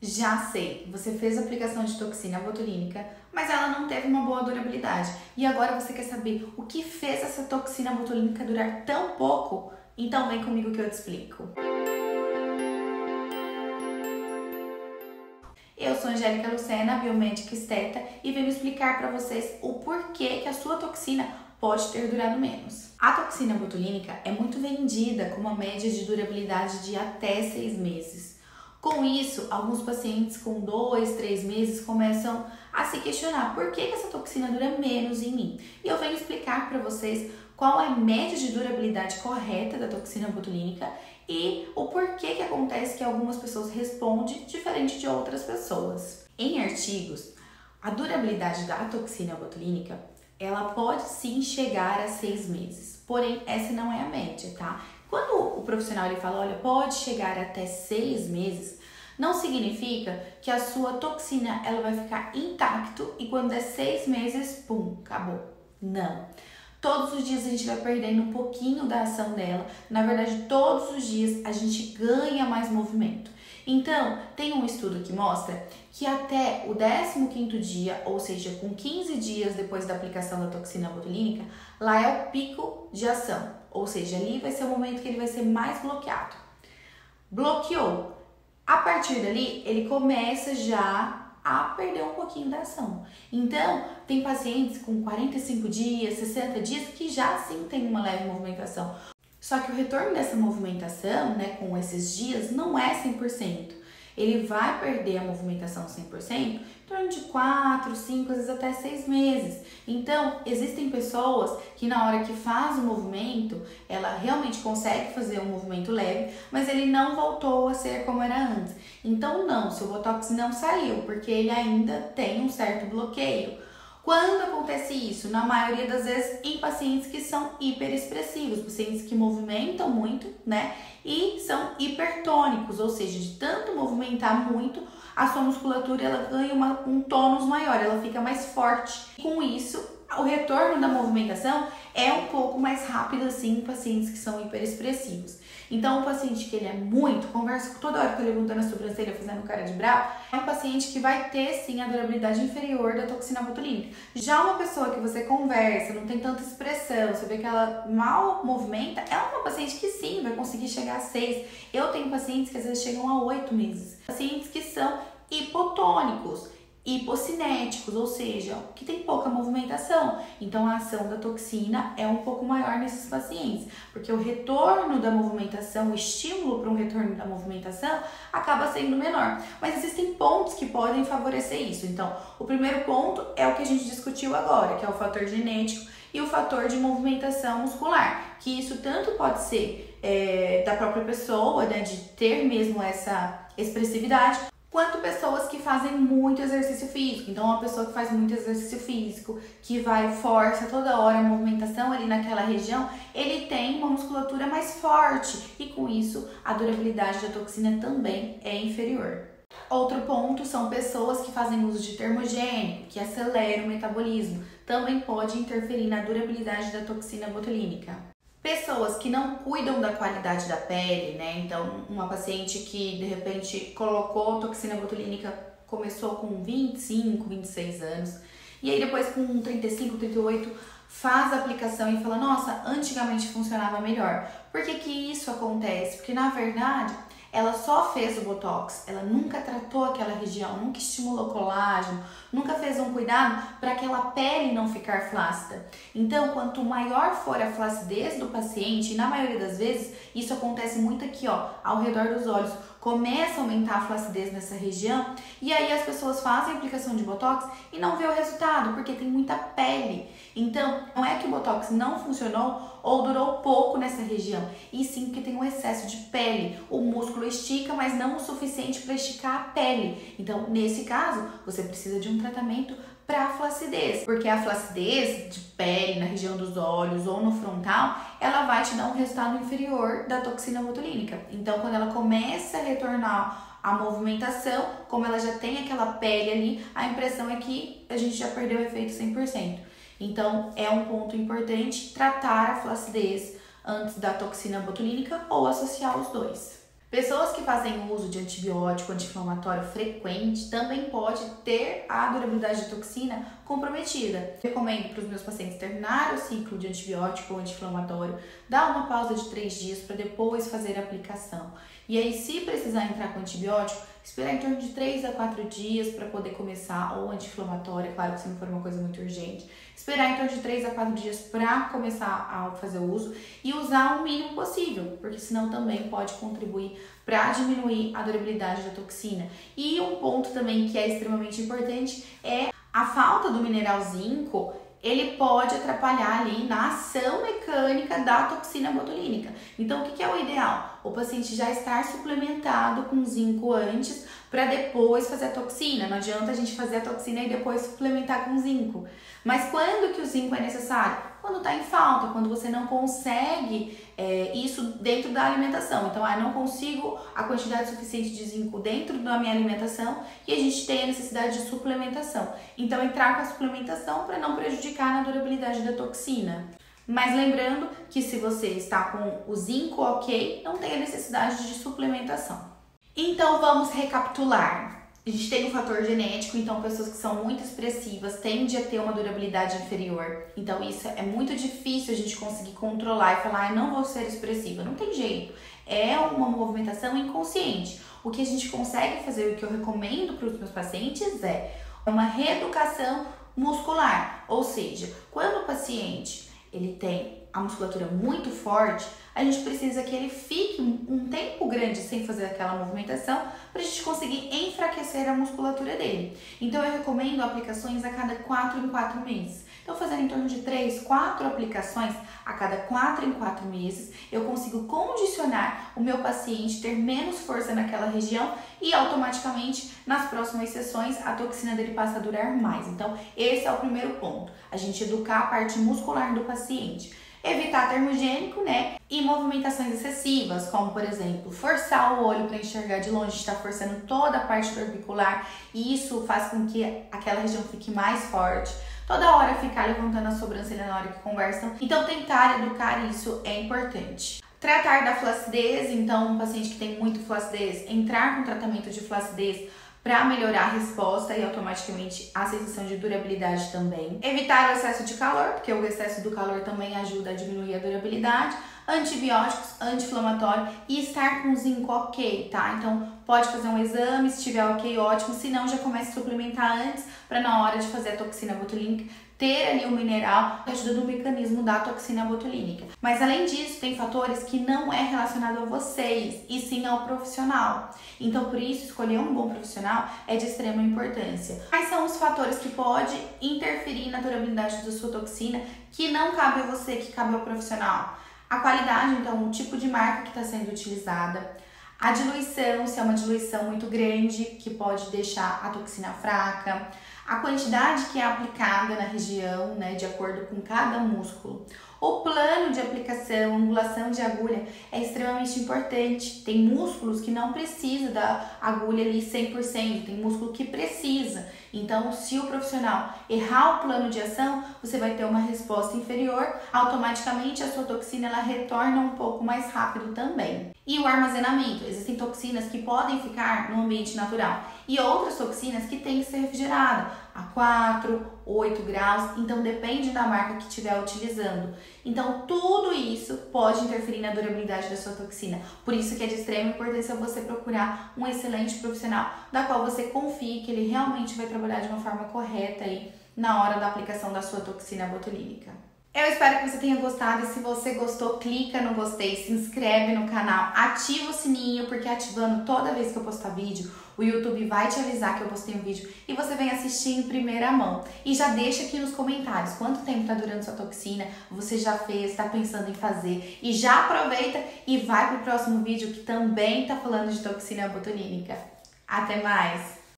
Já sei, você fez a aplicação de toxina botulínica, mas ela não teve uma boa durabilidade. E agora você quer saber o que fez essa toxina botulínica durar tão pouco? Então vem comigo que eu te explico. Eu sou Angélica Lucena, biomédica esteta, e venho explicar para vocês o porquê que a sua toxina pode ter durado menos. A toxina botulínica é muito vendida com uma média de durabilidade de até 6 meses. Com isso, alguns pacientes com 2, 3 meses começam a se questionar por que essa toxina dura menos em mim. E eu venho explicar para vocês qual é a média de durabilidade correta da toxina botulínica e o porquê que acontece que algumas pessoas respondem diferente de outras pessoas. Em artigos, a durabilidade da toxina botulínica ela pode sim chegar a 6 meses, porém essa não é a média, tá? Quando o profissional ele fala, olha, pode chegar até 6 meses, não significa que a sua toxina ela vai ficar intacto e quando é 6 meses, pum, acabou. Não. Todos os dias a gente vai perdendo um pouquinho da ação dela. Na verdade, todos os dias a gente ganha mais movimento. Então, tem um estudo que mostra que até o 15º dia, ou seja, com 15 dias depois da aplicação da toxina botulínica, lá é o pico de ação. Ou seja, ali vai ser o momento que ele vai ser mais bloqueado. Bloqueou. A partir dali, ele começa já a perder um pouquinho da ação. Então, tem pacientes com 45 dias, 60 dias que já sim tem uma leve movimentação. Só que o retorno dessa movimentação, né, com esses dias, não é 100%. Ele vai perder a movimentação 100% em torno de 4, 5, às vezes até 6 meses. Então, existem pessoas que na hora que faz o movimento, ela realmente consegue fazer um movimento leve, mas ele não voltou a ser como era antes. Então, não, seu botox não saiu, porque ele ainda tem um certo bloqueio. Quando acontece isso? Na maioria das vezes em pacientes que são hiperexpressivos, pacientes que movimentam muito, né? E são hipertônicos, ou seja, de tanto movimentar muito, a sua musculatura ela ganha um tônus maior, ela fica mais forte. Com isso, o retorno da movimentação é um pouco mais rápido assim em pacientes que são hiperexpressivos. Então, o paciente que ele é muito, conversa toda hora, levantando a sobrancelha, fazendo cara de bravo, é um paciente que vai ter sim a durabilidade inferior da toxina botulínica. Já uma pessoa que você conversa, não tem tanta expressão, você vê que ela mal movimenta, ela é uma paciente que sim, vai conseguir chegar a 6. Eu tenho pacientes que às vezes chegam a 8 meses. Pacientes que são hipotônicos, hipocinéticos, ou seja, que tem pouca movimentação. Então a ação da toxina é um pouco maior nesses pacientes, porque o retorno da movimentação, o estímulo para um retorno da movimentação acaba sendo menor. Mas existem pontos que podem favorecer isso. Então, o primeiro ponto é o que a gente discutiu agora, que é o fator genético e o fator de movimentação muscular, que isso tanto pode ser da própria pessoa, né, de ter mesmo essa expressividade, quanto pessoas que fazem muito exercício físico. Então, uma pessoa que faz muito exercício físico, que força toda hora a movimentação ali naquela região, ele tem uma musculatura mais forte e com isso a durabilidade da toxina também é inferior. Outro ponto são pessoas que fazem uso de termogênico, que acelera o metabolismo, também pode interferir na durabilidade da toxina botulínica. Pessoas que não cuidam da qualidade da pele, né? Então, uma paciente que de repente colocou toxina botulínica, começou com 25, 26 anos, e aí depois com 35, 38 faz a aplicação e fala, nossa, antigamente funcionava melhor. Por que que isso acontece? Porque na verdade ela só fez o botox, ela nunca tratou aquela região, nunca estimulou colágeno, nunca fez um cuidado para aquela pele não ficar flácida. Então, quanto maior for a flacidez do paciente, e na maioria das vezes isso acontece muito aqui, ó, ao redor dos olhos, começa a aumentar a flacidez nessa região e aí as pessoas fazem a aplicação de botox e não vê o resultado, porque tem muita pele. Então, não é que o botox não funcionou ou durou pouco nessa região, e sim porque tem um excesso de pele. O músculo estica, mas não o suficiente para esticar a pele. Então, nesse caso, você precisa de um tratamento para flacidez, porque a flacidez de pele na região dos olhos ou no frontal, ela vai te dar um resultado inferior da toxina botulínica. Então, quando ela começa a retornar a movimentação, como ela já tem aquela pele ali, a impressão é que a gente já perdeu o efeito 100%. Então, é um ponto importante tratar a flacidez antes da toxina botulínica ou associar os dois. Pessoas que fazem uso de antibiótico anti-inflamatório frequente também pode ter a durabilidade da toxina comprometida. Recomendo para os meus pacientes terminar o ciclo de antibiótico anti-inflamatório, dar uma pausa de 3 dias para depois fazer a aplicação. E aí, se precisar entrar com antibiótico, esperar em torno de 3 a 4 dias para poder começar o anti-inflamatório, claro que se não for uma coisa muito urgente. Esperar em torno de 3 a 4 dias para começar a fazer o uso e usar o mínimo possível, porque senão também pode contribuir para diminuir a durabilidade da toxina. E um ponto também que é extremamente importante é a falta do mineral zinco. Ele pode atrapalhar ali na ação mecânica da toxina botulínica. Então, o que é o ideal? O paciente já estar suplementado com zinco antes para depois fazer a toxina. Não adianta a gente fazer a toxina e depois suplementar com zinco. Mas quando que o zinco é necessário? Quando está em falta, quando você não consegue isso dentro da alimentação. Então, não consigo a quantidade suficiente de zinco dentro da minha alimentação e a gente tem a necessidade de suplementação. Então, entrar com a suplementação para não prejudicar na durabilidade da toxina. Mas lembrando que se você está com o zinco ok, não tem a necessidade de suplementação. Então, vamos recapitular. A gente tem um fator genético, então pessoas que são muito expressivas tendem a ter uma durabilidade inferior. Então isso é muito difícil a gente conseguir controlar e falar, não vou ser expressiva. Não tem jeito. É uma movimentação inconsciente. O que a gente consegue fazer, o que eu recomendo para os meus pacientes é uma reeducação muscular. Ou seja, quando o paciente ele tem a musculatura muito forte, a gente precisa que ele fique um tempo grande sem fazer aquela movimentação para a gente conseguir enfraquecer a musculatura dele. Então eu recomendo aplicações a cada 4 em 4 meses. Então fazendo em torno de 3, 4 aplicações a cada 4 em 4 meses, eu consigo condicionar o meu paciente ter menos força naquela região e automaticamente nas próximas sessões a toxina dele passa a durar mais. Então esse é o primeiro ponto, a gente educar a parte muscular do paciente. Evitar termogênico, né? E movimentações excessivas, como por exemplo, forçar o olho para enxergar de longe, a gente está forçando toda a parte do orbicular e isso faz com que aquela região fique mais forte. Toda hora ficar levantando a sobrancelha na hora que conversam. Então tentar educar isso é importante. Tratar da flacidez, então um paciente que tem muito flacidez, entrar com tratamento de flacidez para melhorar a resposta e automaticamente a sensação de durabilidade também. Evitar o excesso de calor, porque o excesso do calor também ajuda a diminuir a durabilidade. Antibióticos, anti-inflamatório e estar com zinco ok, tá? Então pode fazer um exame, se estiver ok, ótimo. Se não, já comece a suplementar antes para na hora de fazer a toxina botulínica ter ali o mineral que ajuda no mecanismo da toxina botulínica. Mas além disso, tem fatores que não é relacionado a vocês, e sim ao profissional. Então, por isso, escolher um bom profissional é de extrema importância. Quais são os fatores que podem interferir na durabilidade da sua toxina que não cabe a você, que cabe ao profissional? A qualidade, então, o tipo de marca que está sendo utilizada. A diluição, se é uma diluição muito grande, que pode deixar a toxina fraca. A quantidade que é aplicada na região, né, de acordo com cada músculo. O plano de aplicação, angulação de agulha é extremamente importante. Tem músculos que não precisa da agulha ali 100%, tem músculo que precisa. Então, se o profissional errar o plano de ação, você vai ter uma resposta inferior, automaticamente a sua toxina ela retorna um pouco mais rápido também. E o armazenamento, existem toxinas que podem ficar no ambiente natural e outras toxinas que têm que ser refrigeradas a 4, 8 graus, então depende da marca que estiver utilizando. Então tudo isso pode interferir na durabilidade da sua toxina, por isso que é de extrema importância você procurar um excelente profissional da qual você confie que ele realmente vai trabalhar de uma forma correta aí na hora da aplicação da sua toxina botulínica. Eu espero que você tenha gostado e se você gostou, clica no gostei, se inscreve no canal, ativa o sininho, porque ativando toda vez que eu postar vídeo, o YouTube vai te avisar que eu postei um vídeo e você vem assistir em primeira mão. E já deixa aqui nos comentários quanto tempo está durando sua toxina, você já fez, está pensando em fazer. E já aproveita e vai para o próximo vídeo que também está falando de toxina botulínica. Até mais!